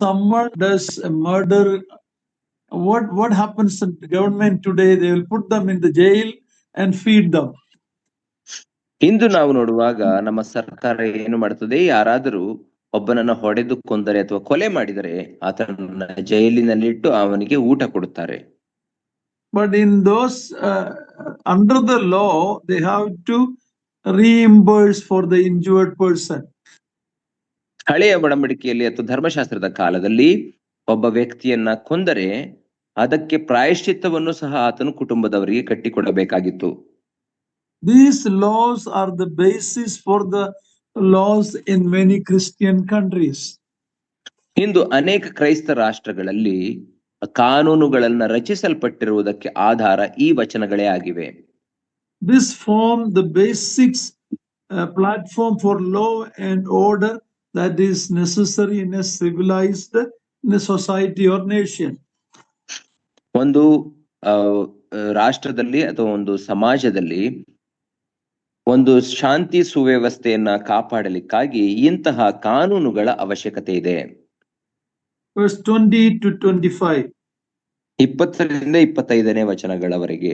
someone does a murder, what happens in the government today? They will put them in the jail and feed them. ಇಂದು ನಾವು ನೋಡುವಾಗ ನಮ್ಮ ಸರ್ಕಾರ ಏನು ಮಾಡುತ್ತದೆ, ಯಾರಾದರೂ ಒಬ್ಬನನ್ನ ಹೊಡೆದು ಕೊಂದರೆ ಅಥವಾ ಕೊಲೆ ಮಾಡಿದರೆ ಆತನನ್ನ ಜೈಲಿನಲ್ಲಿಟ್ಟು ಅವನಿಗೆ ಊಟ ಕೊಡುತ್ತಾರೆ. But in those under the law, they have to reimburse for the injured person. ಹಳೆಯ ಒಡಂಬಡಿಕೆಯಲ್ಲಿ ಅಥವಾ ಧರ್ಮಶಾಸ್ತ್ರದ ಕಾಲದಲ್ಲಿ ಒಬ್ಬ ವ್ಯಕ್ತಿಯನ್ನ ಕೊಂದರೆ ಅದಕ್ಕೆ ಪ್ರಾಯಶ್ಚಿತ್ತವನ್ನು ಸಹ ಆತನು ಕುಟುಂಬದವರಿಗೆ ಕಟ್ಟಿಕೊಡಬೇಕಾಗಿತ್ತು. These laws are the basis for the laws in many Christian countries. ಇಂದು ಅನೇಕ ಕ್ರೈಸ್ತ ರಾಷ್ಟ್ರಗಳಲ್ಲಿ ಕಾನೂನುಗಳನ್ನ ರಚಿಸಲ್ಪಟ್ಟಿರುವುದಕ್ಕೆ ಆಧಾರ ಈ ವಚನಗಳೇ ಆಗಿವೆ. This form the basics platform for law and order that is necessary in a civilized society or nation. ಒಂದು ರಾಷ್ಟ್ರದಲ್ಲಿ ಅಥವಾ ಒಂದು ಸಮಾಜದಲ್ಲಿ ಒಂದು ಶಾಂತಿ ಸುವ್ಯವಸ್ಥೆಯನ್ನ ಕಾಪಾಡಲಿಕ್ಕಾಗಿ ಇಂತಹ ಕಾನೂನುಗಳ ಅವಶ್ಯಕತೆ ಇದೆ. Verse 20 to 25. 20ರಿಂದ 25ನೇ ವಚನಗಳವರೆಗೆ.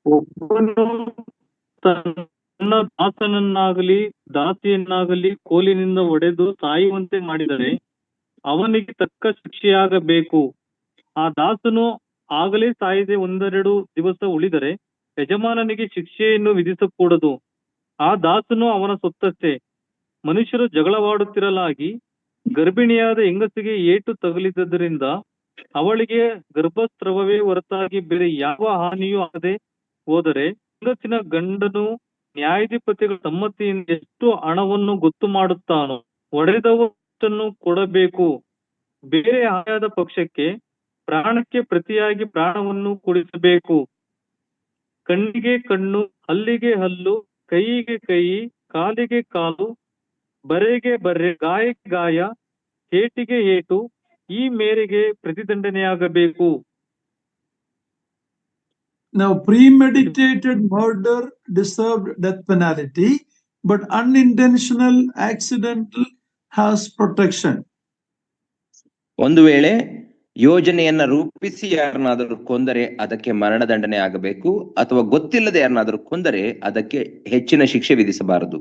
ಒಬ್ಬನು ತನ್ನ ದಾಸನನ್ನಾಗಲಿ ದಾಸಿಯನ್ನಾಗಲಿ ಕೋಲಿನಿಂದ ಹೊಡೆದು ಸಾಯುವಂತೆ ಮಾಡಿದರೆ ಅವನಿಗೆ ತಕ್ಕ ಶಿಕ್ಷೆಯಾಗಬೇಕು. ಆ ದಾಸನು ಆಗಲೇ ಸಾಯದೆ 1-2 ದಿವಸ ಉಳಿದರೆ ಯಜಮಾನನಿಗೆ ಶಿಕ್ಷೆಯನ್ನು ವಿಧಿಸಕೂಡದು. ಆ ದಾಸನು ಅವನ ಸೊತ್ತಷ್ಟೇ. ಮನುಷ್ಯರು ಜಗಳವಾಡುತ್ತಿರಲಾಗಿ ಗರ್ಭಿಣಿಯಾದ ಹೆಂಗಸಿಗೆ ಏಟು ತಗುಲಿದ್ದರಿಂದ ಅವಳಿಗೆ ಗರ್ಭಸ್ರಾವವೇ ಹೊರತಾಗಿ ಬೇರೆ ಯಾವ ಹಾನಿಯೂ ಆಗದೆ ಹೋದರೆ ಹೆಂಗಸಿನ ಗಂಡನು ನ್ಯಾಯಾಧಿಪತಿಗಳ ಸಮ್ಮತಿಯಿಂದ ಎಷ್ಟು ಹಣವನ್ನು ಗೊತ್ತು ಮಾಡುತ್ತಾನೋ ಹೊಡೆದವಷ್ಟನ್ನು ಕೊಡಬೇಕು. ಬೇರೆ ಹಾನಿಯಾದ ಪಕ್ಷಕ್ಕೆ ಪ್ರಾಣಕ್ಕೆ ಪ್ರತಿಯಾಗಿ ಪ್ರಾಣವನ್ನು ಕೊಡಿಸಬೇಕು. ಕಣ್ಣಿಗೆ ಕಣ್ಣು, ಹಲ್ಲಿಗೆ ಹಲ್ಲು, ಕೈಗೆ ಕೈ, ಕಾಲಿಗೆ ಕಾಲು, ಬರೆಗೆ ಬರೆ, ಗಾಯಕ್ಕೆ ಗಾಯ, ಏಟಿಗೆ ಏಟು, ಈ ಮೇರೆಗೆ ಪ್ರತಿದಂಡನೆಯಾಗಬೇಕು. Now, premeditated murder deserved death penalty, but unintentional accidental has protection. ಒಂದು ವೇಳೆ ಯೋಜನೆಯನ್ನ ರೂಪಿಸಿ ಯಾರನ್ನಾದರೂ ಕೊಂದರೆ ಅದಕ್ಕೆ ಮರಣದಂಡನೆ ಆಗಬೇಕು, ಅಥವಾ ಗೊತ್ತಿಲ್ಲದೆ ಯಾರನ್ನಾದರೂ ಕೊಂದರೆ ಅದಕ್ಕೆ ಹೆಚ್ಚಿನ ಶಿಕ್ಷೆ ವಿಧಿಸಬಾರದು.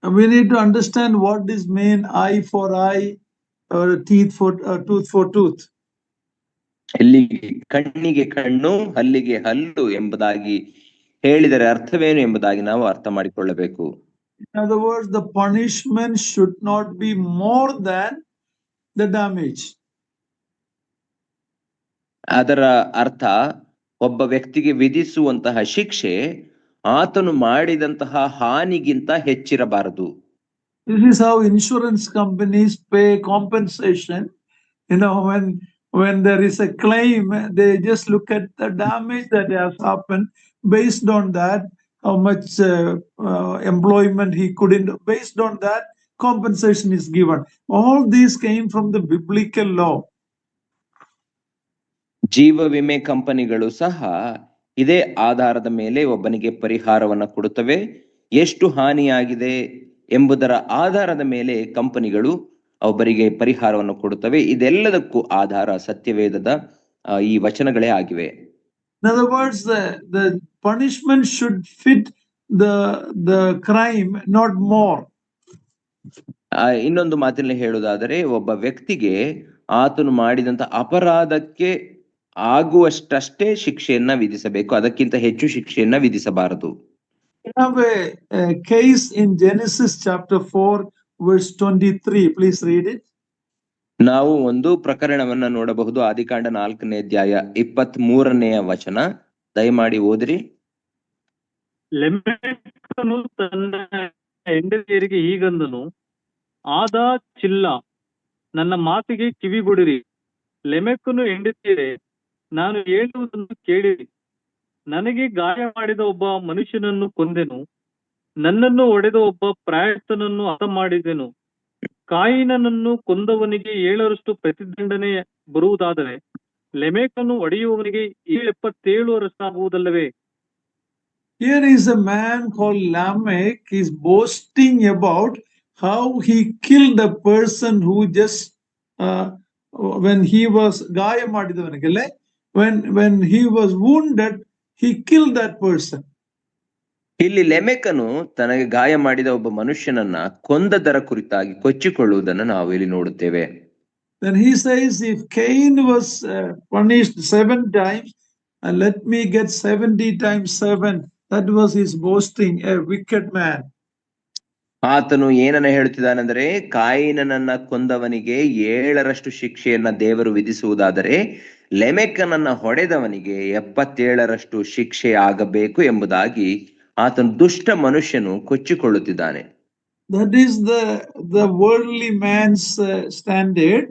We need to understand what is mean eye for eye or tooth for tooth. ಇಲ್ಲಿ ಕಣ್ಣಿಗೆ ಕಣ್ಣು, ಹಲ್ಲಿಗೆ ಹಲ್ಲು ಎಂಬುದಾಗಿ ಹೇಳಿದರೆ ಅರ್ಥವೇನು ಎಂಬುದಾಗಿ ನಾವು ಅರ್ಥ ಮಾಡಿಕೊಳ್ಳಬೇಕು. In other words, the punishment should not be more than the damage. ಅದರ ಅರ್ಥ ಒಬ್ಬ ವ್ಯಕ್ತಿಗೆ ವಿಧಿಸುವಂತಹ ಶಿಕ್ಷೆ ಆತನು ಮಾಡಿದಂತಹ ಹಾನಿಗಿಂತ ಹೆಚ್ಚಿರಬಾರದು. This is how insurance companies pay compensation. When there is a claim, they just look at the damage that has happened. Based on that, how much employment he couldn't, based on that, compensation is given. All these came from the biblical law. ಜೀವ ವಿಮೆ ಕಂಪನಿಗಳು ಸಹ ಇದೇ ಆಧಾರದ ಮೇಲೆ ಒಬ್ಬನಿಗೆ ಪರಿಹಾರವನ್ನು ಕೊಡುತ್ತವೆ. ಎಷ್ಟು ಹಾನಿಯಾಗಿದೆ ಎಂಬುದರ ಆಧಾರದ ಮೇಲೆ ಕಂಪನಿಗಳು ಒಬ್ಬರಿಗೆ ಪರಿಹಾರವನ್ನು ಕೊಡುತ್ತವೆ. ಇದೆಲ್ಲದಕ್ಕೂ ಆಧಾರ ಸತ್ಯವೇದದ ಈ ವಚನಗಳೇ ಆಗಿವೆ. In other words, the punishment should fit the crime, not more. ಇನ್ನೊಂದು ಮಾತಿನಲ್ಲಿ ಹೇಳುವುದಾದರೆ ಒಬ್ಬ ವ್ಯಕ್ತಿಗೆ ಆತನು ಮಾಡಿದಂತ ಅಪರಾಧಕ್ಕೆ ಆಗುವಷ್ಟೇ ಶಿಕ್ಷೆಯನ್ನ ವಿಧಿಸಬೇಕು, ಅದಕ್ಕಿಂತ ಹೆಚ್ಚು ಶಿಕ್ಷೆಯನ್ನ ವಿಧಿಸಬಾರದು. We have a case in Genesis chapter 4 verse 23. Please read it. ನಾವು ಒಂದು ಪ್ರಕರಣವನ್ನ ನೋಡಬಹುದು. ಆದಿಕಾಂಡ 4ನೇ ಅಧ್ಯಾಯ 23ನೆಯ ವಚನ, ದಯಮಾಡಿ ಓದಿರಿ. ಲೆಮೆಕನು ತನ್ನ ಹೆಂಡತಿಯರಿಗೆ ಹೀಗಂದನು, ಆದ ಚಿಲ್ಲ, ನನ್ನ ಮಾತಿಗೆ ಕಿವಿಗೊಡಿರಿ. ಲೆಮೆಕನು ಹೆಂಡತಿಯರೇ, ನಾನು ಹೇಳುವುದನ್ನು ಕೇಳಿರಿ. ನನಗೆ ಗಾಯ ಮಾಡಿದ ಒಬ್ಬ ಮನುಷ್ಯನನ್ನು ಕೊಂದೆನು, ನನ್ನನ್ನು ಹೊಡೆದ ಒಬ್ಬ ಪ್ರಾಯಸ್ಥನನ್ನು ಹತ ಮಾಡಿದೆನು. ಕಾಯಿನನನ್ನು ಕೊಂದವನಿಗೆ 7ರಷ್ಟು ಪ್ರತಿದಂಡನೆ ಬರುವುದಾದರೆ ಲೆಮೆಕನು ಹೊಡೆಯುವವನಿಗೆ 77 ವರ್ಷ ಆಗುವುದಲ್ಲವೇ? Here is a man called Lamech. He's boasting about how he killed a person who just when he was Gaya Madidavanigalle, when he was wounded, he killed that person. ಇಲ್ಲಿ ಲೆಮೆಕನು ತನಗೆ ಗಾಯ ಮಾಡಿದ ಒಬ್ಬ ಮನುಷ್ಯನನ್ನ ಕೊಂದದರ ಕುರಿತಾಗಿ ಕೊಚ್ಚಿಕೊಳ್ಳುವುದನ್ನು ನಾವು ಇಲ್ಲಿ ನೋಡುತ್ತೇವೆ. Then he says, if Cain was punished 7 times, let me get 70 times 7. That was his boasting, a wicked man. ಆತನು ಏನನ್ನ ಹೇಳ್ತಿದ್ದಾನೆಂದರೆ, ಕಾಯಿನನನ್ನ ಕೊಂದವನಿಗೆ 7ರಷ್ಟು ಶಿಕ್ಷೆಯನ್ನ ದೇವರು ವಿಧಿಸುವುದಾದರೆ ಲೆಮೆಕನನ್ನ ಹೊಡೆದವನಿಗೆ 77ರಷ್ಟು ಶಿಕ್ಷೆ ಆಗಬೇಕು ಎಂಬುದಾಗಿ ಆತನು ದುಷ್ಟ ಮನುಷ್ಯನು ಕೊಚ್ಚಿಕೊಳ್ಳುತ್ತಿದ್ದಾನೆ. That is the worldly man's standard.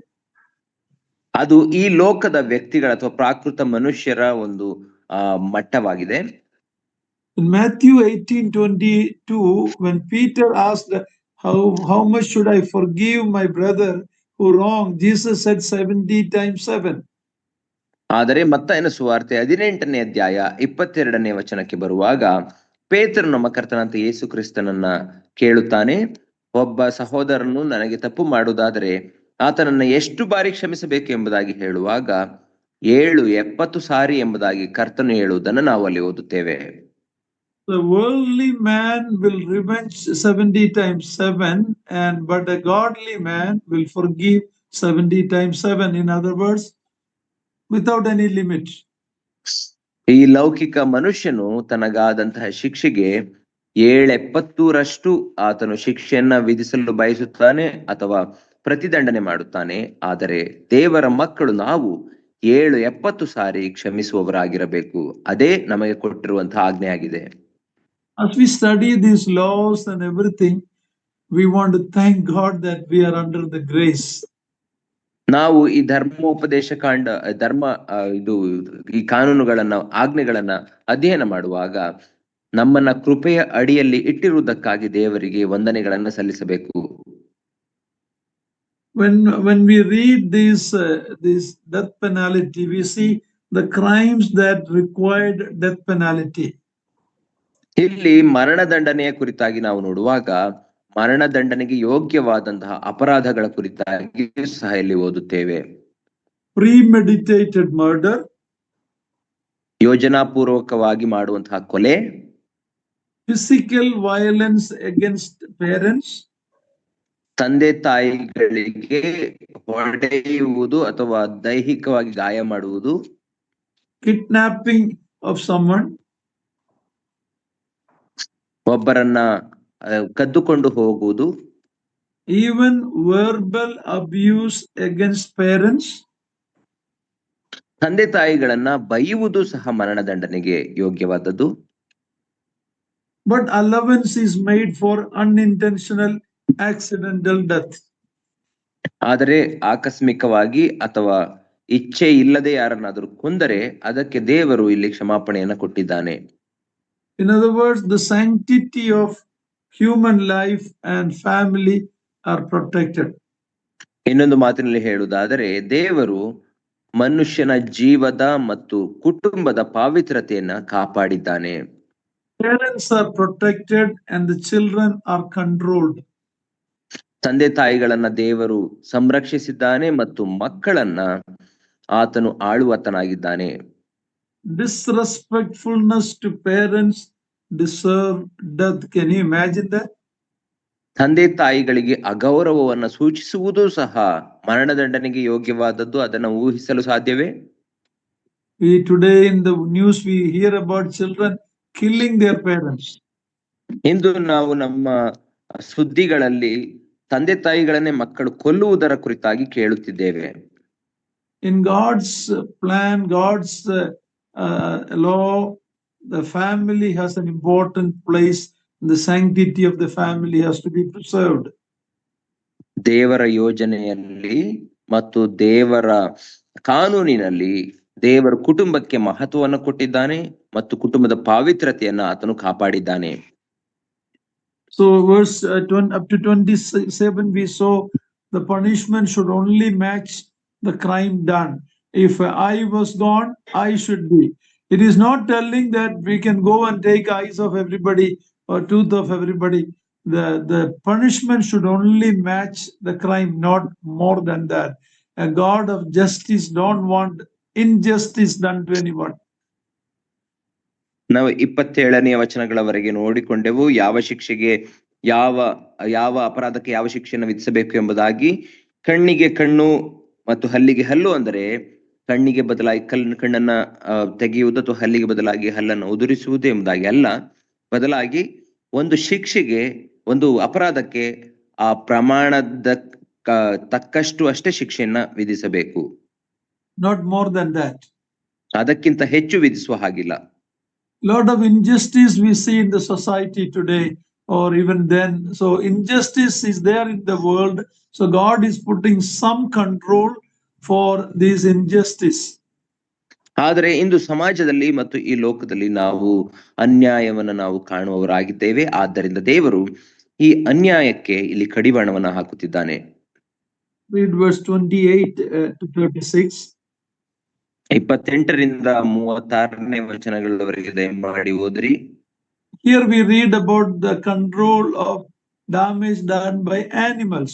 ಅದು ಈ ಲೋಕದ ವ್ಯಕ್ತಿಗಳ ಅಥವಾ ಪ್ರಾಕೃತ ಮನುಷ್ಯರ ಒಂದು ಮಟ್ಟವಾಗಿದೆ. In Matthew 18:22, when Peter asked, how much should I forgive my brother who wronged? Jesus said 70 times 7. ಆದರೆ ಮತ್ತಾಯನ ಸುವಾರ್ತೆ 18ನೇ ಅಧ್ಯಾಯ 22ನೇ ವಚನಕ್ಕೆ ಬರುವಾಗ ಪೇತ್ರನು ನಮ್ಮ ಕರ್ತನಾದ ಯೇಸು ಕ್ರಿಸ್ತನನ್ನ ಕೇಳುತ್ತಾನೆ, ಒಬ್ಬ ಸಹೋದರನು ನನಗೆ ತಪ್ಪು ಮಾಡುವುದಾದರೆ ಆತನನ್ನ ಎಷ್ಟು ಬಾರಿ ಕ್ಷಮಿಸಬೇಕು ಎಂಬುದಾಗಿ ಹೇಳುವಾಗ 70 ಸಾರಿ ಎಂಬುದಾಗಿ ಕರ್ತನು ಹೇಳುವುದನ್ನು ನಾವು ಅಲ್ಲಿ ಓದುತ್ತೇವೆ. The worldly man will revenge 70 times 7, but a godly man will forgive 70 times 7. In other words, without any limit. ಈ ಲೌಕಿಕ ಮನುಷ್ಯನು ತನಗಾದಂತಹ ಶಿಕ್ಷೆಗೆ 70ರಷ್ಟು ಆತನು ಶಿಕ್ಷೆಯನ್ನ ವಿಧಿಸಲು ಬಯಸುತ್ತಾನೆ ಅಥವಾ ಪ್ರತಿದಂಡನೆ ಮಾಡುತ್ತಾನೆ. ಆದರೆ ದೇವರ ಮಕ್ಕಳು ನಾವು 70 ಸಾರಿ ಕ್ಷಮಿಸುವವರಾಗಿರಬೇಕು. ಅದೇ ನಮಗೆ ಕೊಟ್ಟಿರುವಂತಹ ಆಜ್ಞೆ ಆಗಿದೆ. As we study these laws and everything, we want to thank God that we are under the grace. ನಾವು ಈ ಈ ಕಾನೂನುಗಳನ್ನ ಆಜ್ಞೆಗಳನ್ನ ಅಧ್ಯಯನ ಮಾಡುವಾಗ ನಮ್ಮನ್ನ ಕೃಪೆಯ ಅಡಿಯಲ್ಲಿ ಇಟ್ಟಿರುವುದಕ್ಕಾಗಿ ದೇವರಿಗೆ ವಂದನೆಗಳನ್ನ ಸಲ್ಲಿಸಬೇಕು. When we read this death penalty, we see the crimes that required death penalty. ಇಲ್ಲಿ ಮರಣದಂಡನೆಯ ಕುರಿತಾಗಿ ನಾವು ನೋಡುವಾಗ ಮರಣದಂಡನೆಗೆ ಯೋಗ್ಯವಾದಂತಹ ಅಪರಾಧಗಳ ಕುರಿತಾಗಿ ಸಹ ಇಲ್ಲಿ ಓದುತ್ತೇವೆ. Premeditated murder, ಯೋಜನಾಪೂರ್ವಕವಾಗಿ ಮಾಡುವಂತಹ ಕೊಲೆ, physical violence against parents, ತಂದೆ ತಾಯಿಗಳಿಗೆ ಹೊಡೆಯುವುದು ಅಥವಾ ದೈಹಿಕವಾಗಿ ಗಾಯ ಮಾಡುವುದು, kidnapping of someone, ಒಬ್ಬರನ್ನ ಕದ್ದುಕೊಂಡು ಹೋಗುವುದು, even verbal abuse against parents, ತಂದೆ ತಾಯಿಗಳನ್ನ ಬೈಯುವುದು ಸಹ ಮರಣದಂಡನೆಗೆ ಯೋಗ್ಯವಾದದ್ದು. But allowance is made for unintentional accidental death. ಆದರೆ ಆಕಸ್ಮಿಕವಾಗಿ ಅಥವಾ ಇಚ್ಛೆ ಇಲ್ಲದೆ ಯಾರನ್ನಾದರೂ ಕೊಂದರೆ ಅದಕ್ಕೆ ದೇವರು ಇಲ್ಲಿ ಕ್ಷಮಾಪಣೆಯನ್ನು ಕೊಟ್ಟಿದ್ದಾನೆ. In other words, the sanctity of human life and family are protected. ಇನ್ನೊಂದು ಮಾತಿನಲ್ಲಿ ಹೇಳುವುದಾದರೆ ದೇವರು ಮನುಷ್ಯನ ಜೀವದ ಮತ್ತು ಕುಟುಂಬದ ಪಾವಿತ್ರತೆಯನ್ನ ಕಾಪಾಡಿದ್ದಾನೆ. Parents are protected and the children are controlled. ತಂದೆ ತಾಯಿಗಳನ್ನ ದೇವರು ಸಂರಕ್ಷಿಸಿದ್ದಾನೆ ಮತ್ತು ಮಕ್ಕಳನ್ನ ಆತನು ಆಳುವತನಾಗಿದ್ದಾನೆ. Disrespectfulness to parents deserve death. Can you imagine that? ತಂದೆ ತಾಯಿಗಳಿಗೆ ಅಗೌರವವನ್ನು ಸೂಚಿಸುವುದು ಸಹ ಮರಣದಂಡನೆಗೆ ಯೋಗ್ಯವಾದದ್ದು. ಅದನ್ನು ಊಹಿಸಲು ಸಾಧ್ಯವೇ? Today in the news we hear about children killing their parents. ಇಂದು ನಾವು ನಮ್ಮ ಸುದ್ದಿಗಳಲ್ಲಿ ತಂದೆ ತಾಯಿಗಳನ್ನೇ ಮಕ್ಕಳು ಕೊಲ್ಲುವುದರ ಕುರಿತಾಗಿ ಕೇಳುತ್ತಿದ್ದೇವೆ. In God's plan, God's law, the family has an important place. The sanctity of the family has to be preserved. ದೇವರ ಯೋಜನೆಯಲ್ಲಿ ಮತ್ತು ದೇವರ ಕಾನೂನಿನಲ್ಲಿ ದೇವರ ಕುಟುಂಬಕ್ಕೆ ಮಹತ್ವವನ್ನು ಕೊಟ್ಟಿದ್ದಾನೆ ಮತ್ತು ಕುಟುಂಬದ ಪಾವಿತ್ರತೆಯನ್ನ ಆತನು ಕಾಪಾಡಿದ್ದಾನೆ. So verse up to 27 we saw the punishment should only match the crime done. If I was gone, I should be. It is not telling that we can go and take eyes of everybody or tooth of everybody. The punishment should only match the crime, not more than that. A God of justice don't want injustice done to anyone. ನಾವು 27ನೇ ವಚನಗಳವರೆಗೆ ನೋಡಿಕೊಂಡೆವು. ಯಾವ ಶಿಕ್ಷೆಗೆ ಯಾವ ಅಪರಾಧಕ್ಕೆ ಯಾವ ಶಿಕ್ಷೆಯನ್ನು ವಿಧಿಸಬೇಕು ಎಂಬುದಾಗಿ. ಕಣ್ಣಿಗೆ ಕಣ್ಣು ಮತ್ತು ಹಲ್ಲಿಗೆ ಹಲ್ಲು ಅಂದರೆ ಕಣ್ಣಿಗೆ ಬದಲಾಗಿ ಕಣ್ಣನ್ನ ತೆಗೆಯುವುದು ಅಥವಾ ಹಲ್ಲಿಗೆ ಬದಲಾಗಿ ಹಲ್ಲನ್ನು ಉದುರಿಸುವುದು ಎಂಬುದಾಗಿ ಅಲ್ಲ. ಬದಲಾಗಿ ಒಂದು ಶಿಕ್ಷೆಗೆ, ಒಂದು ಅಪರಾಧಕ್ಕೆ ಆ ಪ್ರಮಾಣದ ತಕ್ಕಷ್ಟು ಅಷ್ಟೇ ಶಿಕ್ಷೆಯನ್ನ ವಿಧಿಸಬೇಕು. Not more than that. ಅದಕ್ಕಿಂತ ಹೆಚ್ಚು ವಿಧಿಸುವ ಹಾಗಿಲ್ಲ. Lot of injustice we see in the society today or even then. So injustice is there in the world. So God is putting some control for this injustice. ಆದರೆ ಇಂದು ಸಮಾಜದಲ್ಲಿ ಮತ್ತು ಈ ಲೋಕದಲ್ಲಿ ನಾವು ಅನ್ಯಾಯವನ್ನು ನಾವು ಕಾಣುವವರಾಗಿದ್ದೇವೆ. ಆದ್ದರಿಂದ ದೇವರು ಈ ಅನ್ಯಾಯಕ್ಕೆ ಇಲ್ಲಿ ಕಡಿವಾಣವನ್ನ ಹಾಕುತ್ತಿದ್ದಾನೆ. Read verse 28 to 36. 28ರಿಂದ 36ನೇ ವಚನಗಳವರೆಗೆ ದಯಮಾಡಿ ಓದ್ರಿ. Here we read about the control of damage done by animals.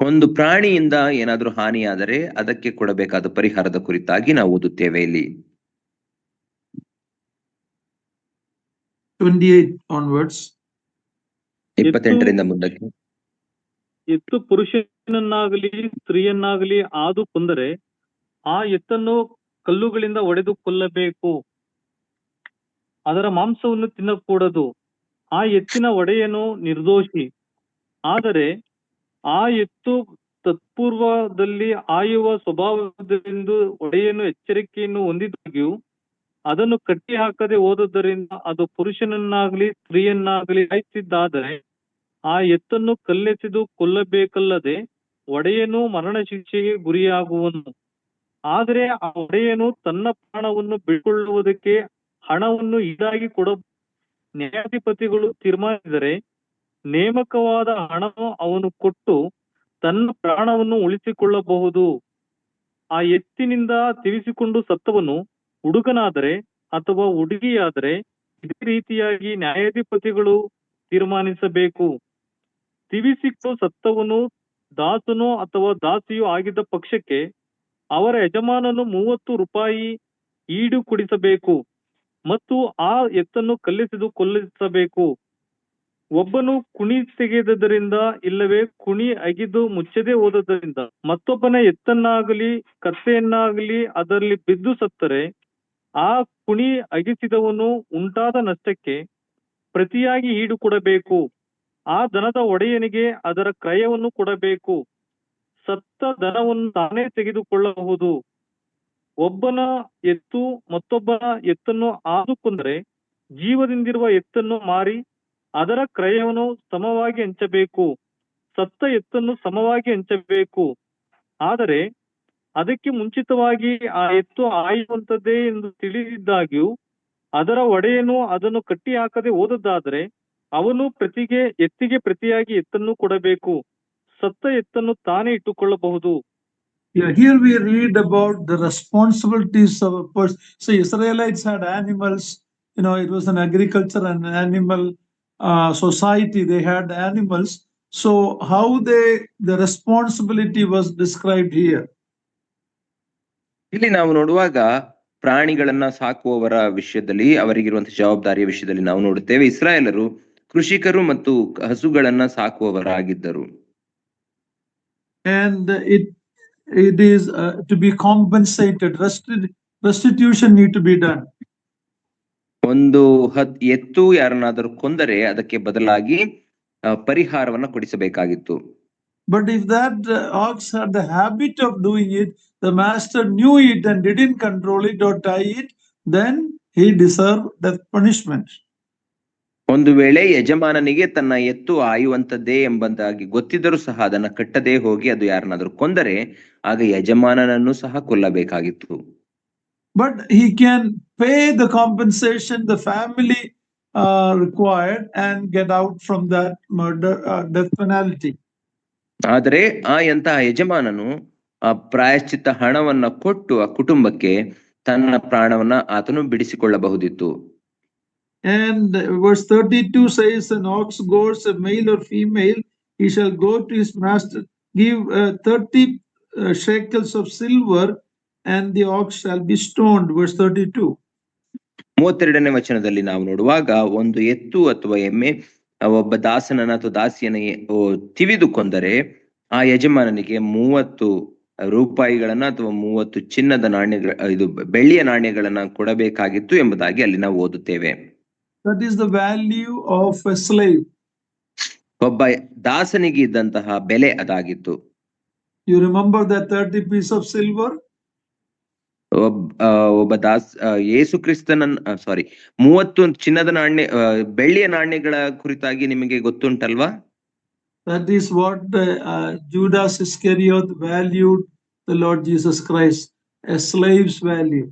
ಒಂದು ಪ್ರಾಣಿಯಿಂದ ಏನಾದ್ರೂ ಹಾನಿಯಾದರೆ ಅದಕ್ಕೆ ಕೊಡಬೇಕಾದ ಪರಿಹಾರದ ಕುರಿತಾಗಿ ನಾವು ಓದುತ್ತೇವೆ ಇಲ್ಲಿ. 28 onwards. 28ರಿಂದ ಮುಂದಕ್ಕೆ. ಎತ್ತು ಪುರುಷನನ್ನಾಗಲಿ ಸ್ತ್ರೀಯನ್ನಾಗಲಿ ಆದು ಕೊಂದರೆ ಆ ಎತ್ತನ್ನು ಕಲ್ಲುಗಳಿಂದ ಒಡೆದು ಕೊಲ್ಲಬೇಕು. ಅದರ ಮಾಂಸವನ್ನು ತಿನ್ನಕೂಡದು. ಆ ಎತ್ತಿನ ಒಡೆಯನು ನಿರ್ದೋಷಿ. ಆದರೆ ಆ ಎತ್ತು ತತ್ಪೂರ್ವದಲ್ಲಿ ಆಯುವ ಸ್ವಭಾವದಿಂದ ಒಡೆಯನು ಎಚ್ಚರಿಕೆಯನ್ನು ಹೊಂದಿದಾಗ್ಯೂ ಅದನ್ನು ಕಟ್ಟಿ ಹಾಕದೆ ಹೋದದ್ದರಿಂದ ಅದು ಪುರುಷನನ್ನಾಗಲಿ ಸ್ತ್ರೀಯನ್ನಾಗಲಿ ಸಾಯಿಸಿದ್ದಾದರೆ ಆ ಎತ್ತನ್ನು ಕಲ್ಲೆಸೆದು ಕೊಲ್ಲಬೇಕಲ್ಲದೆ ಒಡೆಯನು ಮರಣ ಶಿಕ್ಷೆಗೆ ಗುರಿಯಾಗುವನು. ಆದರೆ ಆ ಒಡೆಯನು ತನ್ನ ಪ್ರಾಣವನ್ನು ಬಿಟ್ಟುಕೊಳ್ಳುವುದಕ್ಕೆ ಹಣವನ್ನು ಈಡಾಗಿ ಕೊಡ ನ್ಯಾಯಾಧಿಪತಿಗಳು ತೀರ್ಮಾನಿಸಿದರೆ ನೇಮಕವಾದ ಹಣವನ್ನು ಅವನು ಕೊಟ್ಟು ತನ್ನ ಪ್ರಾಣವನ್ನು ಉಳಿಸಿಕೊಳ್ಳಬಹುದು. ಆ ಎತ್ತಿನಿಂದ ತಿವಿಸಿಕೊಂಡು ಸತ್ತವನು ಹುಡುಗನಾದರೆ ಅಥವಾ ಹುಡುಗಿಯಾದರೆ ಇದೇ ರೀತಿಯಾಗಿ ನ್ಯಾಯಾಧಿಪತಿಗಳು ತೀರ್ಮಾನಿಸಬೇಕು. ತಿವಿಸಿಕೊಂಡು ಸತ್ತವನು ದಾಸನು ಅಥವಾ ದಾಸಿಯು ಆಗಿದ್ದ ಪಕ್ಷಕ್ಕೆ ಅವರ ಯಜಮಾನನು 30 ರೂಪಾಯಿ ಈಡು ಕೊಡಿಸಬೇಕು ಮತ್ತು ಆ ಎತ್ತನ್ನು ಕಲ್ಲೆಸೆದು ಕೊಲ್ಲಿಸಬೇಕು. ಒಬ್ಬನು ಕುಣಿ ತೆಗೆದದ್ದರಿಂದ ಇಲ್ಲವೇ ಕುಣಿ ಅಗಿದು ಮುಚ್ಚದೆ ಹೋದದ್ದರಿಂದ ಮತ್ತೊಬ್ಬನ ಎತ್ತನ್ನಾಗಲಿ ಕತ್ತೆಯನ್ನಾಗಲಿ ಅದರಲ್ಲಿ ಬಿದ್ದು ಸತ್ತರೆ ಆ ಕುಣಿ ಅಗಿಸಿದವನು ಉಂಟಾದ ನಷ್ಟಕ್ಕೆ ಪ್ರತಿಯಾಗಿ ಈಡು ಕೊಡಬೇಕು. ಆ ದನದ ಒಡೆಯನಿಗೆ ಅದರ ಕ್ರಯವನ್ನು ಕೊಡಬೇಕು. ಸತ್ತ ದನವನ್ನು ತಾನೇ ತೆಗೆದುಕೊಳ್ಳಬಹುದು. ಒಬ್ಬನ ಎತ್ತು ಮತ್ತೊಬ್ಬನ ಎತ್ತನ್ನು ಆದು ಕೊಂದರೆ ಜೀವದಿಂದಿರುವ ಎತ್ತನ್ನು ಮಾರಿ ಅದರ ಕ್ರಯವನ್ನು ಸಮವಾಗಿ ಹಂಚಬೇಕು. ಸತ್ತ ಎತ್ತನ್ನು ಸಮವಾಗಿ ಹಂಚಬೇಕು. ಆದರೆ ಅದಕ್ಕೆ ಮುಂಚಿತವಾಗಿ ಆ ಎತ್ತು ಆಯುವಂತದ್ದೇ ಎಂದು ತಿಳಿದಿದ್ದಾಗ್ಯೂ ಅದರ ಒಡೆಯನು ಅದನ್ನು ಕಟ್ಟಿ ಹಾಕದೆ ಹೋದದ್ದಾದರೆ ಅವನು ಎತ್ತಿಗೆ ಪ್ರತಿಯಾಗಿ ಎತ್ತನ್ನು ಕೊಡಬೇಕು. ಸತ್ತ ಎತ್ತನ್ನು ತಾನೇ ಇಟ್ಟುಕೊಳ್ಳಬಹುದು. Here we read about the responsibilities of a person. So Israelites had animals, it was an agriculture and animal society. They had animals. So how the responsibility was described here. ಇಲ್ಲಿ ನಾವು ನೋಡುವಾಗ ಪ್ರಾಣಿಗಳನ್ನ ಸಾಕುವವರ ವಿಷಯದಲ್ಲಿ ಅವರಿಗಿರುವಂತಹ ಜವಾಬ್ದಾರಿಯ ವಿಷಯದಲ್ಲಿ ನಾವು ನೋಡುತ್ತೇವೆ. ಇಸ್ರಾಯೇಲರು ಕೃಷಿಕರು ಮತ್ತು ಹಸುಗಳನ್ನ ಸಾಕುವವರಾಗಿದ್ದರು. And it is to be compensated. Restitution need to be done. ಒಂದು ಎತ್ತು ಯಾರನ್ನಾದರೂ ಕೊಂದರೆ ಅದಕ್ಕೆ ಬದಲಾಗಿ ಪರಿಹಾರವನ್ನ ಕೊಡಿಸಬೇಕಾಗಿತ್ತು. But if that ox had the habit of doing it, the master knew it and didn't control it or tie it, then he deserved death punishment. ಒಂದು ವೇಳೆ ಯಜಮಾನನಿಗೆ ತನ್ನ ಎತ್ತು ಆಯುವಂತದ್ದೇ ಎಂಬುದಾಗಿ ಗೊತ್ತಿದ್ದರೂ ಸಹ ಅದನ್ನ ಕಟ್ಟದೇ ಹೋಗಿ ಅದು ಯಾರನ್ನಾದ್ರೂ ಕೊಂದರೆ ಆಗ ಯಜಮಾನನನ್ನು ಸಹ ಕೊಲ್ಲಬೇಕಾಗಿತ್ತು. But he can pay the compensation the family required and get out from that murder death penalty. ಆದರೆ ಎಂತಹ ಯಜಮಾನನು ಆ ಪ್ರಾಯಶ್ಚಿತ್ತ ಹಣವನ್ನ ಕೊಟ್ಟು ಆ ಕುಟುಂಬಕ್ಕೆ ತನ್ನ ಪ್ರಾಣವನ್ನ ಆತನು ಬಿಡಿಸಿಕೊಳ್ಳಬಹುದಿತ್ತು. And verse 32 says, an ox goes, a male or female, he shall go to his master, give 30 shekels of silver, and the ox shall be stoned. Verse 32. 32ನೇ ವಚನದಲ್ಲಿ ನಾವು ನೋಡುವಾಗ, ಒಂದು ಎತ್ತು ಅಥವಾ ಎಮ್ಮೆ ಒಬ್ಬ ದಾಸನನ್ನ ಅಥವಾ ದಾಸಿಯನ್ನ ತಿವಿದು ಕೊಂದರೆ ಆ ಯಜಮಾನನಿಗೆ 30 ರೂಪಾಯಿಗಳನ್ನ ಅಥವಾ 30 ಚಿನ್ನದ ನಾಣ್ಯಗಳ ಇದು ಬೆಳ್ಳಿಯ ನಾಣ್ಯಗಳನ್ನ ಕೊಡಬೇಕಾಗಿತ್ತು ಎಂಬುದಾಗಿ ಅಲ್ಲಿ ನಾವು ಓದುತ್ತೇವೆ. That is the value of a slave. ಒಬ್ಬ ದಾಸನಿಗೆ ಇದ್ದಂತಹ ಬೆಲೆ ಅದಾಗಿತ್ತು. You remember that 30 piece of silver? ಒಬ್ಬ ಯೇಸು ಕ್ರಿಸ್ತನ 30 ಚಿನ್ನದ ನಾಣ್ಯ ಬೆಳ್ಳಿಯ ನಾಣ್ಯಗಳ ಕುರಿತಾಗಿ ನಿಮಗೆ ಗೊತ್ತುಂಟಲ್ವಾ? That is what Judas Iscariot valued the Lord Jesus Christ, a slave's value.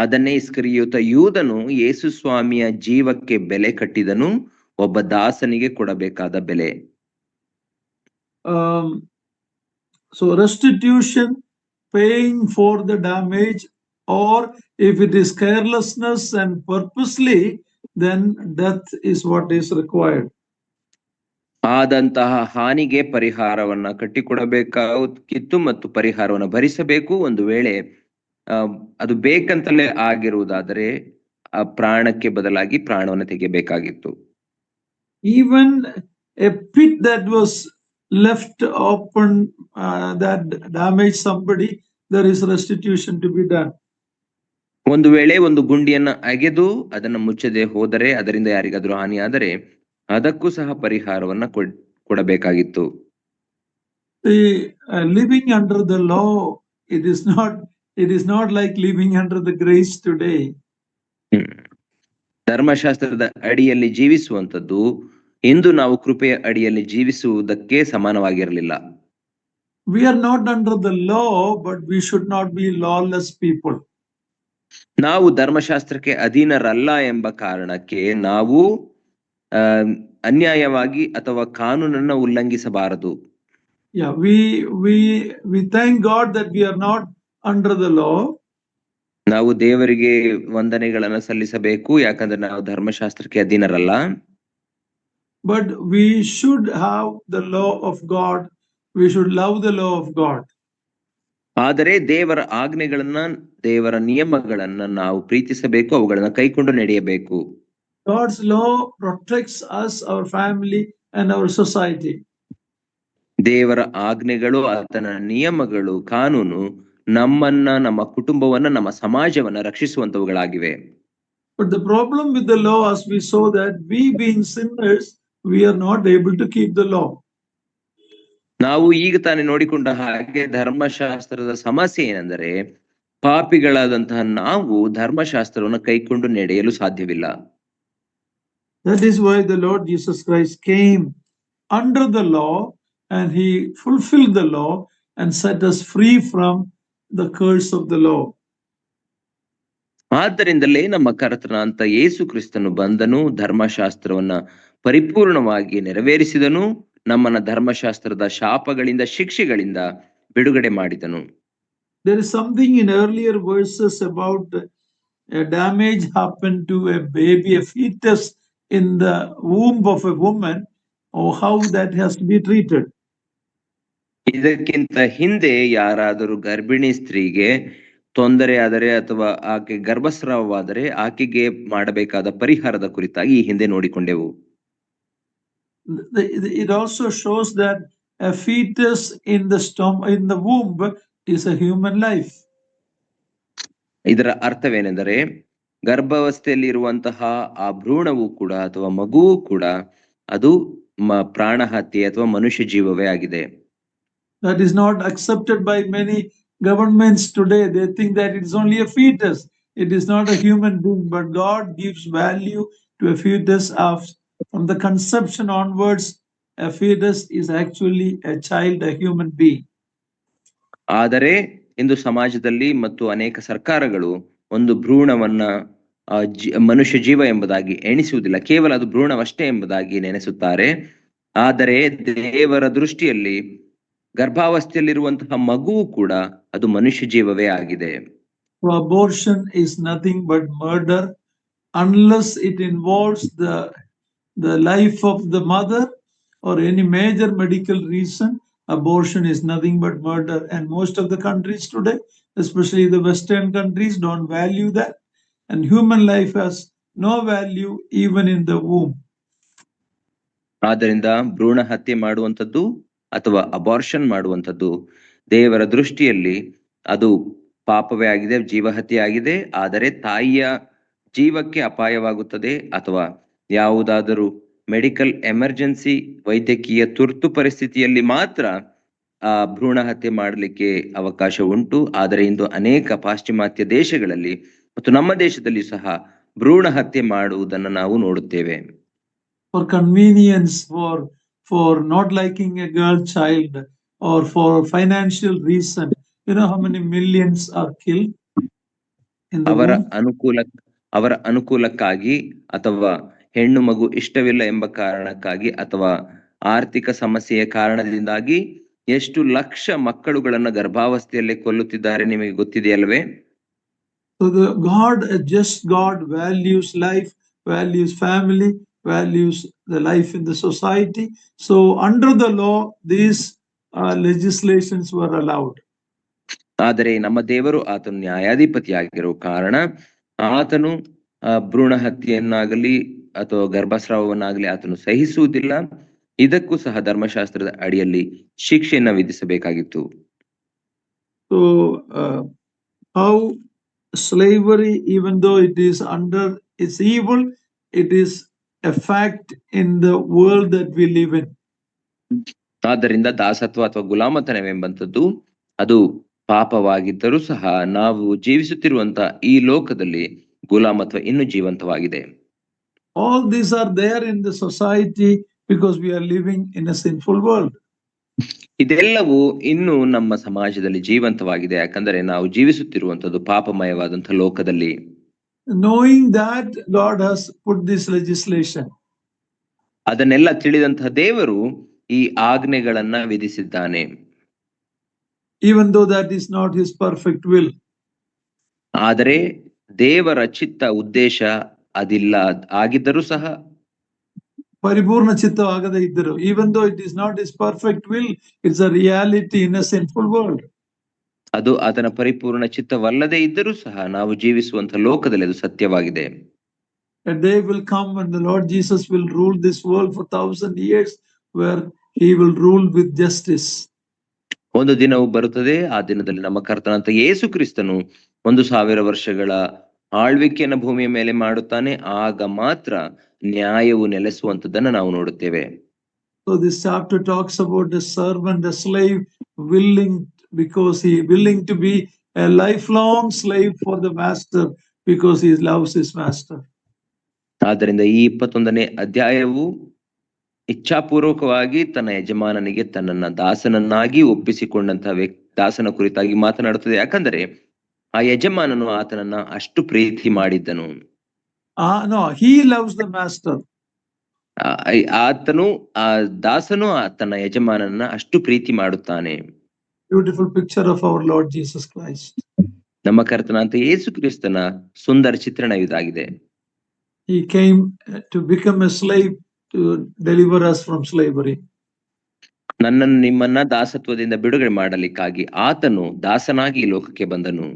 ಅದನ್ನೇ ಇಸ್ಕರಿಯೋತ ಯೂದನು ಯೇಸು ಸ್ವಾಮಿಯ ಜೀವಕ್ಕೆ ಬೆಲೆ ಕಟ್ಟಿದನು, ಒಬ್ಬ ದಾಸನಿಗೆ ಕೊಡಬೇಕಾದ ಬೆಲೆ. So restitution, paying for the damage, or if it is carelessness and purposely, then death is what is required. ಆದಂತಹ ಹಾನಿಗೆ ಪರಿಹಾರವನ್ನ ಕಟ್ಟಿಕೊಡಬೇಕಾಗಿತ್ತು ಮತ್ತು ಪರಿಹಾರವನ್ನು ಭರಿಸಬೇಕು. ಒಂದು ವೇಳೆ ಅದು ಬೇಕಂತಲೇ ಆಗಿರುವುದಾದರೆ ಆ ಪ್ರಾಣಕ್ಕೆ ಬದಲಾಗಿ ಪ್ರಾಣವನ್ನು ತೆಗೆಯಬೇಕಾಗಿತ್ತು. Even a pit that was left open that damaged somebody, there is restitution to be done. ಒಂದು ವೇಳೆ ಒಂದು ಗುಂಡಿಯನ್ನ ಅಗೆದು ಅದನ್ನ ಮುಚ್ಚದೆ ಹೋದರೆ, ಅದರಿಂದ ಯಾರಿಗಾದ್ರೂ ಹಾನಿ ಆದರೆ ಅದಕ್ಕೂ ಸಹ ಪರಿಹಾರವನ್ನ ಕೊಡಬೇಕಾಗಿತ್ತು. Living under the law, it is not like living under the grace today. ಧರ್ಮಶಾಸ್ತ್ರದ ಅಡಿಯಲ್ಲಿ ಜೀವಿಸುವಂತದ್ದು ಇಂದು ನಾವು ಕೃಪೆಯ ಅಡಿಯಲ್ಲಿ ಜೀವಿಸುವುದಕ್ಕೆ ಸಮಾನವಾಗಿರಲಿಲ್ಲ. We are not under the law, but we should not be lawless people. ನಾವು ಧರ್ಮಶಾಸ್ತ್ರಕ್ಕೆ ಅಧೀನರಲ್ಲ ಎಂಬ ಕಾರಣಕ್ಕೆ ನಾವು ಅನ್ಯಾಯವಾಗಿ ಅಥವಾ ಕಾನೂನನ್ನ ಉಲ್ಲಂಘಿಸಬಾರದು. Yeah, we thank God that we are not under the law. ನಾವು ದೇವರಿಗೆ ವಂದನೆಗಳನ್ನ ಸಲ್ಲಿಸಬೇಕು, ಯಾಕಂದ್ರೆ ನಾವು ಧರ್ಮಶಾಸ್ತ್ರಕ್ಕೆ ಅಧೀನರಲ್ಲ. But we should have the law of God. We should love the law of God. ಆದರೆ ದೇವರ ಆಜ್ಞೆಗಳನ್ನ, ದೇವರ ನಿಯಮಗಳನ್ನ ನಾವು ಪ್ರೀತಿಸಬೇಕು, ಅವುಗಳನ್ನ ಕೈಕೊಂಡು ನಡೆಯಬೇಕು. God's law protects us, our family and our society. ದೇವರ ಆಜ್ಞೆಗಳು, ಆತನ ನಿಯಮಗಳು, ಕಾನೂನು ನಮ್ಮನ್ನ, ನಮ್ಮ ಕುಟುಂಬವನ್ನ, ನಮ್ಮ ಸಮಾಜವನ್ನ ರಕ್ಷಿಸುವಂತವುಗಳಾಗಿವೆ. But the problem with the law, as we saw, that we being sinners, we are not able to keep the law. ನಾವು ಈಗ ತಾನೇ ನೋಡಿಕೊಂಡ ಹಾಗೆ ಧರ್ಮಶಾಸ್ತ್ರದ ಸಮಸ್ಯೆ ಏನೆಂದರೆ, ಪಾಪಿಗಳಾದಂತಹ ನಾವು ಧರ್ಮಶಾಸ್ತ್ರವನ್ನು ಕೈಕೊಂಡು ನಡೆಯಲು ಸಾಧ್ಯವಿಲ್ಲ. That is why the Lord Jesus Christ came under the law, and he fulfilled the law and set us free from the curse of the law. ಆದ್ದರಿಂದಲೇ ನಮ್ಮ ಕರ್ತನಾಂತ ಯೇಸು ಕ್ರಿಸ್ತನು ಬಂದನು, ಧರ್ಮಶಾಸ್ತ್ರವನ್ನ ಪರಿಪೂರ್ಣವಾಗಿ ನೆರವೇರಿಸಿದನು, ನಮ್ಮನ್ನ ಧರ್ಮಶಾಸ್ತ್ರದ ಶಾಪಗಳಿಂದ, ಶಿಕ್ಷೆಗಳಿಂದ ಬಿಡುಗಡೆ ಮಾಡಿದನು. There is something in earlier verses about a damage happened to a baby, a fetus in the womb of a woman, or how that has to be treated. ಇದಕ್ಕಿಂತ ಹಿಂದೆ ಯಾರಾದರೂ ಗರ್ಭಿಣಿ ಸ್ತ್ರೀಗೆ ತೊಂದರೆ ಆದರೆ ಅಥವಾ ಆಕೆ ಗರ್ಭಸ್ರಾವವಾದರೆ ಆಕೆಗೆ ಮಾಡಬೇಕಾದ ಪರಿಹಾರದ ಕುರಿತಾಗಿ ಈ ಹಿಂದೆ ನೋಡಿಕೊಂಡೆವು. It also shows that a fetus in the womb is a human life. ಇದರ ಅರ್ಥವೇನೆಂದರೆ, ಗರ್ಭಾವಸ್ಥೆಯಲ್ಲಿ ಇರುವಂತಹ ಆ ಭ್ರೂಣವು ಕೂಡ ಅಥವಾ ಮಗುವು ಕೂಡ ಅದು ಪ್ರಾಣ ಹತ್ಯೆ ಅಥವಾ ಮನುಷ್ಯ ಜೀವವೇ ಆಗಿದೆ. That is not accepted by many governments today. They think that it is only a fetus. It is not a human being, but God gives value to a fetus from the conception onwards. A fetus is actually a child, a human being. ಆದರೆ ಇಂದು ಸಮಾಜದಲ್ಲಿ ಮತ್ತು ಅನೇಕ ಸರ್ಕಾರಗಳು ಒಂದು ಭ್ರೂಣವನ್ನ ಮನುಷ್ಯ ಜೀವ ಎಂಬುದಾಗಿ ಎಣಿಸುವುದಿಲ್ಲ, ಕೇವಲ ಅದು ಭ್ರೂಣವಷ್ಟೇ ಎಂಬುದಾಗಿ ನೆನೆಸುತ್ತಾರೆ. ಆದರೆ ದೇವರ ದೃಷ್ಟಿಯಲ್ಲಿ ಗರ್ಭಾವಸ್ಥೆಯಲ್ಲಿರುವಂತಹ ಮಗುವು ಕೂಡ ಅದು ಮನುಷ್ಯ ಜೀವವೇ ಆಗಿದೆ. So abortion is nothing but murder unless it involves the life of the mother or any major medical reason. Abortion is nothing but murder, and most of the countries today, especially the Western countries, don't value that, and human life has no value even in the womb. ಆದ್ದರಿಂದ ಭ್ರೂಣ ಹತ್ಯೆ ಮಾಡುವಂಥದ್ದು ಅಥವಾ abortion ಮಾಡುವಂಥದ್ದು ದೇವರ ದೃಷ್ಟಿಯಲ್ಲಿ ಅದು ಪಾಪವೇ ಆಗಿದೆ, ಜೀವಹತ್ಯೆ ಆಗಿದೆ. ಆದರೆ ತಾಯಿಯ ಜೀವಕ್ಕೆ ಅಪಾಯವಾಗುತ್ತದೆ ಅಥವಾ ಯಾವುದಾದರೂ ಮೆಡಿಕಲ್ ಎಮರ್ಜೆನ್ಸಿ ವೈದ್ಯಕೀಯ ತುರ್ತು ಪರಿಸ್ಥಿತಿಯಲ್ಲಿ ಮಾತ್ರ ಆ ಭ್ರೂಣ ಹತ್ಯೆ ಮಾಡಲಿಕ್ಕೆ ಅವಕಾಶ ಉಂಟು. ಆದರೆ ಇಂದು ಅನೇಕ ಪಾಶ್ಚಿಮಾತ್ಯ ದೇಶಗಳಲ್ಲಿ ಮತ್ತು ನಮ್ಮ ದೇಶದಲ್ಲಿ ಸಹ ಭ್ರೂಣ ಹತ್ಯೆ ಮಾಡುವುದನ್ನು ನಾವು ನೋಡುತ್ತೇವೆ. For convenience, for not liking a girl child, or for financial reason, you know how many millions are killed in the womb? ಅವರ ಅನುಕೂಲಕ್ಕಾಗಿ ಅಥವಾ ಹೆಣ್ಣು ಮಗು ಇಷ್ಟವಿಲ್ಲ ಎಂಬ ಕಾರಣಕ್ಕಾಗಿ ಅಥವಾ ಆರ್ಥಿಕ ಸಮಸ್ಯೆಯ ಕಾರಣದಿಂದಾಗಿ ಎಷ್ಟು ಲಕ್ಷ ಮಕ್ಕಳುಗಳನ್ನ ಗರ್ಭಾವಸ್ಥೆಯಲ್ಲೇ ಕೊಲ್ಲುತ್ತಿದ್ದಾರೆ ನಿಮಗೆ ಗೊತ್ತಿದೆಯಲ್ವೇ? So a just God values life, values family, values the life in the society. So under the law, these legislations were allowed. ಆದರೆ ನಮ್ಮ ದೇವರು ಆತನು ನ್ಯಾಯಾಧಿಪತಿಯಾಗಿರೋ ಕಾರಣ ಆತನು ಭ್ರೂಣ ಹತ್ಯೆಯನ್ನಾಗಲಿ ಅಥವಾ ಗರ್ಭಸ್ರಾವವನ್ನಾಗಲಿ ಆತನು ಸಹಿಸುವುದಿಲ್ಲ. ಇದಕ್ಕೂ ಸಹ ಧರ್ಮಶಾಸ್ತ್ರದ ಅಡಿಯಲ್ಲಿ ಶಿಕ್ಷೆಯನ್ನ ವಿಧಿಸಬೇಕಾಗಿತ್ತು. So how slavery, even though it is it's evil, it is a fact in the world that we live in. ಆದ್ದರಿಂದ ದಾಸತ್ವ ಅಥವಾ ಗುಲಾಮತನವೆಂಬಂಥದ್ದು ಅದು ಪಾಪವಾಗಿದ್ದರೂ ಸಹ ನಾವು ಜೀವಿಸುತ್ತಿರುವಂತಹ ಈ ಲೋಕದಲ್ಲಿ ಗುಲಾಮತ್ವ ಇನ್ನೂ ಜೀವಂತವಾಗಿದೆ. All these are there in the society because we are living in a sinful world. ಇದೆಲ್ಲವೂ ಇನ್ನು ನಮ್ಮ ಸಮಾಜದಲ್ಲಿ ಜೀವಂತವಾಗಿದೆ, ಯಾಕಂದರೆ ನಾವು ಜೀವಿಸುತ್ತಿರುವಂತದ್ದು ಪಾಪಮಯವಾದಂತಹ ಲೋಕದಲ್ಲಿ. Knowing that, God has put this legislation. ಅದನ್ನೆಲ್ಲ ತಿಳಿದಂತಹ ದೇವರು ಈ ಆಜ್ಞೆಗಳನ್ನ ವಿಧಿಸಿದ್ದಾನೆ. Even though that is not his perfect will. ಆದರೆ ದೇವರ ಚಿತ್ತ ಉದ್ದೇಶ ಅದಿಲ್ಲ ಆಗಿದ್ದರೂ ಸಹ, ಪರಿಪೂರ್ಣ ಚಿತ್ತವಾಗದೇ ಇದ್ದರು, even though it is not his perfect will, it's a reality in a sinful world. ಅದು ಆತನ ಪರಿಪೂರ್ಣ ಚಿತ್ತವಲ್ಲದೆ ಇದ್ದರೂ ಸಹ ನಾವು ಜೀವಿಸುವಂತಹ ಲೋಕದಲ್ಲಿ ಅದು ಸತ್ಯವಾಗಿದೆ. A day will come when the Lord Jesus will rule this world for 1,000 years, where he will rule with justice. ಒಂದು ದಿನವು ಬರುತ್ತದೆ, ಆ ದಿನದಲ್ಲಿ ನಮ್ಮ ಕರ್ತನಂತ ಯೇಸು ಕ್ರಿಸ್ತನು 1,000 ವರ್ಷಗಳ ಆಳ್ವಿಕೆಯನ್ನು ಭೂಮಿಯ ಮೇಲೆ ಮಾಡುತ್ತಾನೆ. ಆಗ ಮಾತ್ರ ನ್ಯಾಯವು ನೆಲೆಸುವಂತದನ್ನ ನಾವು ನೋಡುತ್ತೇವೆ. So this chapter talks about the servant, a slave willing to be a lifelong slave for the master because he loves his master. ಆದ್ದರಿಂದ ಈ 21ನೇ ಅಧ್ಯಾಯವು ಇಚ್ಛಾಪೂರ್ವಕವಾಗಿ ತನ್ನ ಯಜಮಾನನಿಗೆ ತನ್ನನ್ನ ದಾಸನನ್ನಾಗಿ ಒಪ್ಪಿಸಿಕೊಂಡಂತಹ ದಾಸನ ಕುರಿತಾಗಿ ಮಾತನಾಡುತ್ತದೆ. ಯಾಕಂದರೆ ಆ ಯಜಮಾನನು ಆತನನ್ನ ಅಷ್ಟು ಪ್ರೀತಿ ಮಾಡಿದ್ದನು. No, he loves the master. ಆತನು ಆ ದಾಸನು ತನ್ನ ಯಜಮಾನನನ್ನ ಅಷ್ಟು ಪ್ರೀತಿ ಮಾಡುತ್ತಾನೆ. Beautiful picture of our Lord Jesus Christ. ನಮ್ಮ ಕರ್ತನಾದ ಯೇಸು ಕ್ರಿಸ್ತನ ಸುಂದರ ಚಿತ್ರಣ ಇದಾಗಿದೆ. He came to become a slave to deliver us from slavery. ನನ್ನನ್ನು ನಿಮ್ಮನ್ನ ದಾಸತ್ವದಿಂದ ಬಿಡುಗಡೆ ಮಾಡಲಿಕ್ಕಾಗಿ ಆತನು ದಾಸನಾಗಿ ಈ ಲೋಕಕ್ಕೆ ಬಂದನು.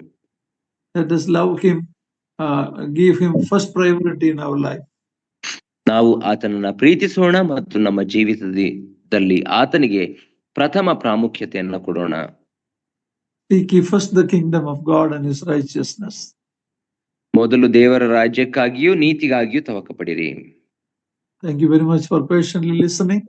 Let us love him, give him first priority in our life. ನಾವು ಆತನನ್ನ ಪ್ರೀತಿಸೋಣ ಮತ್ತು ನಮ್ಮ ಜೀವಿತದಲ್ಲಿ ಆತನಿಗೆ ಪ್ರಥಮ ಪ್ರಾಮುಖ್ಯತೆಯನ್ನು ಕೊಡೋಣ. Seek ye first the kingdom of God and his righteousness. ಮೊದಲು ದೇವರ ರಾಜ್ಯಕ್ಕಾಗಿಯೂ ನೀತಿಗಾಗಿಯೂ ತವಕ ಪಡಿರಿ. Thank you very much for patiently listening.